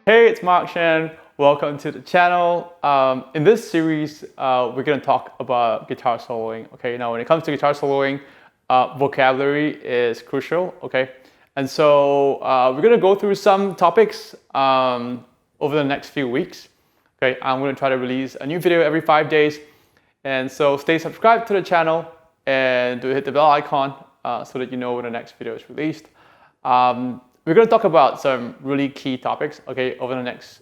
Hey, it's Mark Shan. Welcome to the channel. In this series, we're going to talk about guitar soloing. Okay, now when it comes to guitar soloing, vocabulary is crucial. Okay, and so we're going to go through some topics over the next few weeks. Okay, I'm going to try to release a new video every 5 days, and so stay subscribed to the channel and do hit the bell icon so that you know when the next video is released. We're going to talk about some really key topics, okay, over the next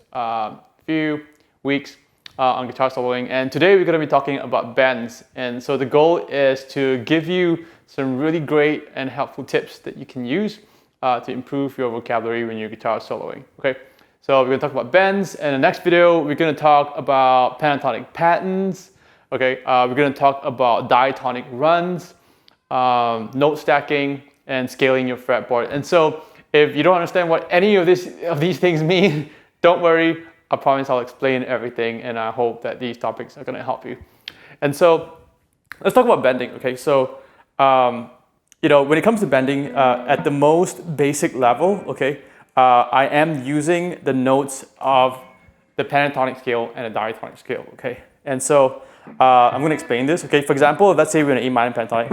few weeks on guitar soloing. And today we're going to be talking about bends. And so the goal is to give you some really great and helpful tips that you can use to improve your vocabulary when you're guitar soloing, okay? So we're going to talk about bends. And in the next video, we're going to talk about pentatonic patterns, okay? We're going to talk about diatonic runs, note stacking, and scaling your fretboard. And so if you don't understand what any of these things mean, don't worry. I promise I'll explain everything, and I hope that these topics are going to help you. And so let's talk about bending. Okay, so when it comes to bending, at the most basic level, okay, I am using the notes of the pentatonic scale and the diatonic scale. Okay, and so I'm going to explain this. Okay, for example, let's say we're in an A minor pentatonic.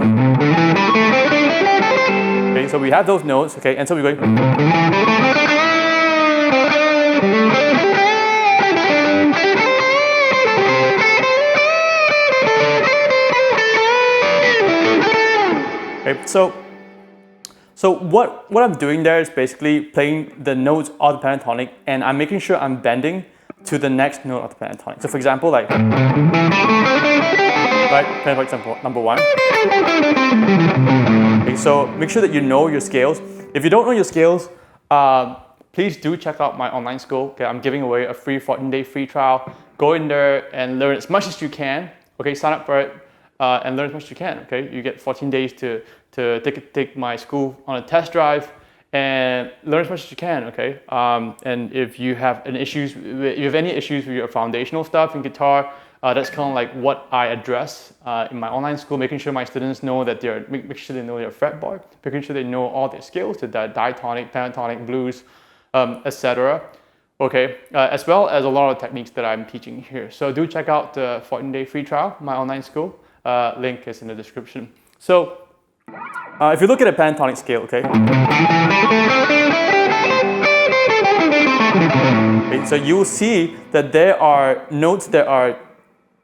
Okay, so we have those notes, okay, and so we're going. Okay, so what I'm doing there is basically playing the notes of the pentatonic, and I'm making sure I'm bending to the next note of the pentatonic. So for example, like, right, pentatonic number 1. Okay, so make sure that you know your scales. If you don't know your scales, please do check out my online school. Okay, I'm giving away a free 14-day free trial. Go in there and learn as much as you can. Okay, sign up for it and learn as much as you can. Okay, you get 14 days to take my school on a test drive and learn as much as you can. Okay, and if you have any issues with your foundational stuff in guitar, that's kind of like what I address in my online school, making sure my students know that make sure they know their fretboard, making sure they know all their scales, the diatonic, pentatonic, blues, etc. Okay, as well as a lot of techniques that I'm teaching here. So do check out the 14-day free trial, my online school. Link is in the description. So if you look at a pentatonic scale, okay, so you will see that there are notes that are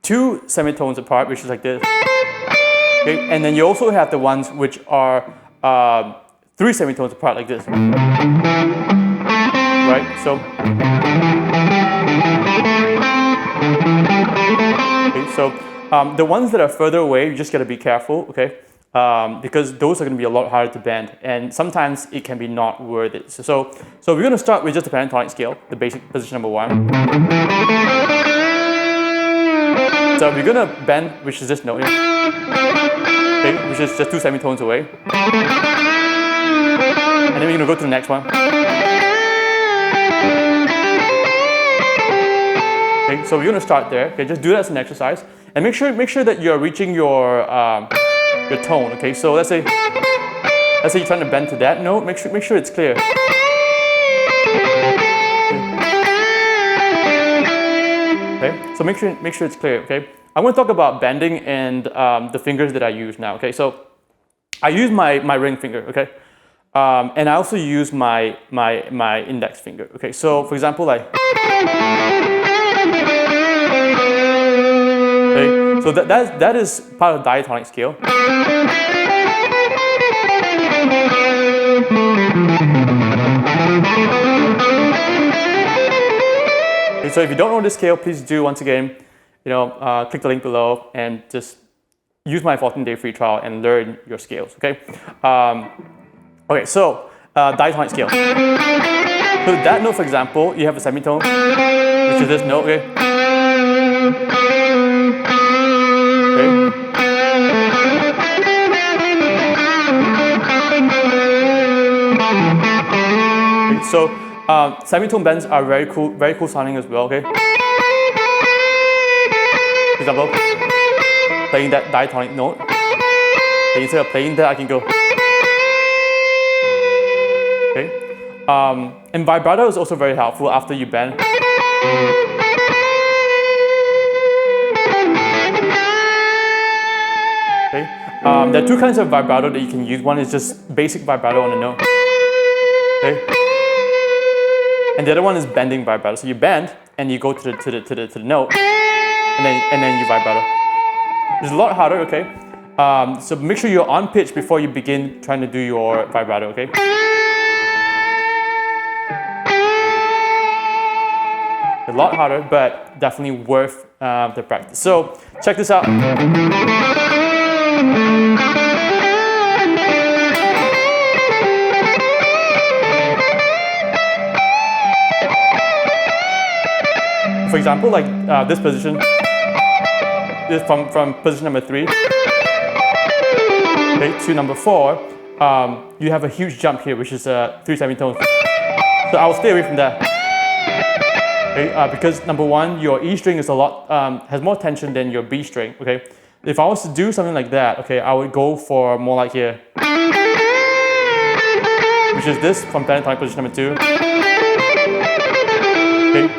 2 semitones apart, which is like this. Okay, and then you also have the ones which are 3 semitones apart, like this. Right? So, okay, so the ones that are further away, you just gotta be careful, okay? Because those are going to be a lot harder to bend, and sometimes it can be not worth it. So we're going to start with just the pentatonic scale, the basic position number 1. So we're going to bend, which is this note here, okay, which is just 2 semitones away, and then we're going to go to the next one. Okay, so we're going to start there. Okay, just do that as an exercise, and make sure that you're reaching your tone. Okay, so let's say you're trying to bend to that note. Make sure it's clear. Okay, so make sure it's clear. Okay, I'm going to talk about bending and the fingers that I use now. Okay, so I use my ring finger. Okay, and I also use my index finger. Okay, so for example, like. Okay, so that is part of the diatonic scale. Okay, so if you don't know this scale, please do once again, click the link below and just use my 14-day free trial and learn your scales. Okay. Okay, so diatonic scale. So that note, for example, you have a semitone, which is this note. Okay. So semitone bends are very cool sounding as well. Okay. For example, playing that diatonic note. And instead of playing that, I can go. Okay. And vibrato is also very helpful after you bend. Okay. There are two kinds of vibrato that you can use. One is just basic vibrato on a note. Okay. And the other one is bending vibrato. So you bend and you go to the note, and then you vibrato. It's a lot harder, okay? So make sure you're on pitch before you begin trying to do your vibrato, okay? A lot harder, but definitely worth the practice. So check this out. For example, like this position, this from position number 3, okay, to number 4, you have a huge jump here, which is 3 semitones. So I will stay away from that. Okay, because number 1, your E string is a lot has more tension than your B string. Okay, if I was to do something like that, okay, I would go for more like here, which is this from pentatonic position number 2. Okay,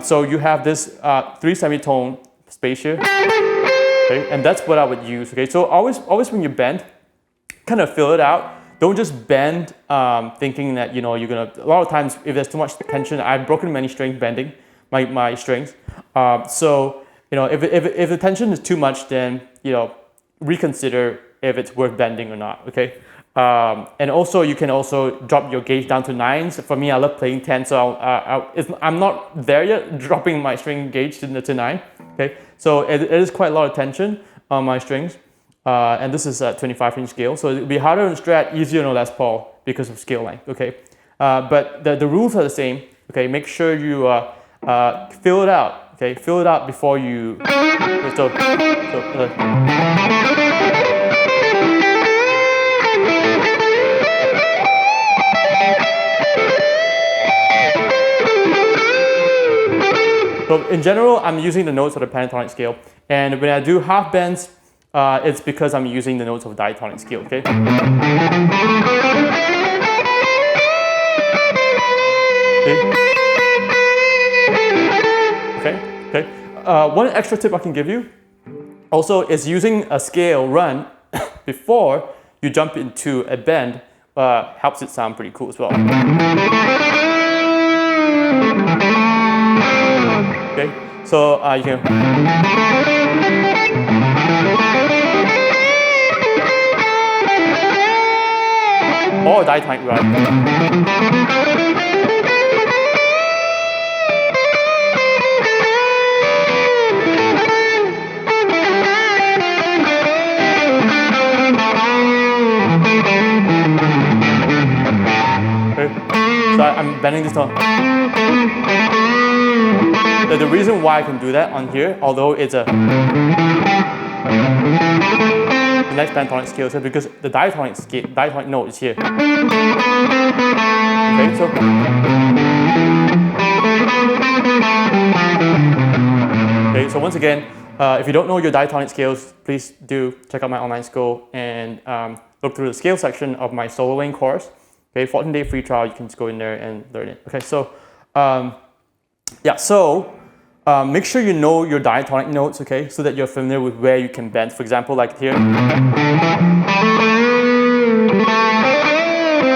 so you have this 3 semitone space here. Okay, and that's what I would use. Okay, so always when you bend, kind of feel it out. Don't just bend thinking that, you know, you're gonna. A lot of times, if there's too much tension, I've broken many strings bending my strings. So you know, if the tension is too much, then, you know, reconsider if it's worth bending or not. Okay, and also you can also drop your gauge down to 9s. For me, I love playing 10, so I'm not there yet, dropping my string gauge to 9. Okay, so it is quite a lot of tension on my strings. And this is a 25-inch scale, so it'll be harder on Strat, easier on Les Paul because of scale length. Okay, but the rules are the same. Okay, make sure you fill it out. Okay, fill it out before you. So in general, I'm using the notes of the pentatonic scale, and when I do half bends, it's because I'm using the notes of diatonic scale, okay? Okay. One extra tip I can give you also is using a scale run before you jump into a bend helps it sound pretty cool as well. Okay, so you can. Or diatonic run. Okay. So I'm bending this tone. The reason why I can do that on here, although it's the next pentatonic scale is here, because the diatonic note is here. Okay, so once again, if you don't know your diatonic scales, please do check out my online school and look through the scale section of my soloing course. Okay, 14-day free trial, you can just go in there and learn it. Okay, so yeah, so make sure you know your diatonic notes, okay, so that you're familiar with where you can bend. For example, like here.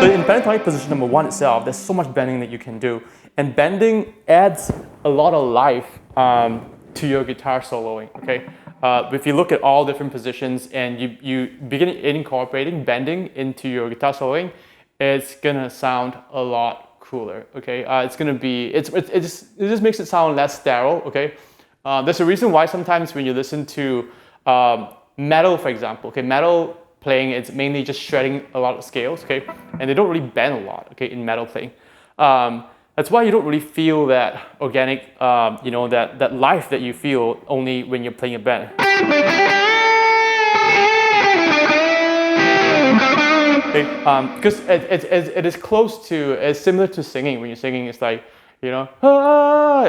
So in pentatonic position number 1 itself, there's so much bending that you can do, and bending adds a lot of life to your guitar soloing. Okay, if you look at all different positions and you begin incorporating bending into your guitar soloing, it's gonna sound a lot cooler. Okay, it's gonna be it just makes it sound less sterile. Okay, there's a reason why sometimes when you listen to metal, for example, okay, metal playing, it's mainly just shredding a lot of scales. Okay, and they don't really bend a lot. Okay, in metal playing, that's why you don't really feel that organic, you know, that life that you feel only when you're playing a bend. Okay, because it is close to, it's similar to singing. When you're singing, it's like, you know,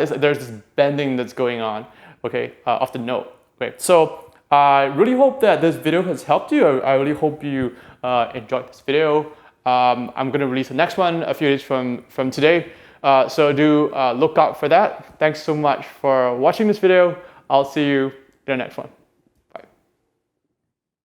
there's this bending that's going on, okay, off the note. Okay, so I really hope that this video has helped you. I really hope you enjoyed this video. I'm going to release the next one a few days from today. So do look out for that. Thanks so much for watching this video. I'll see you in the next one.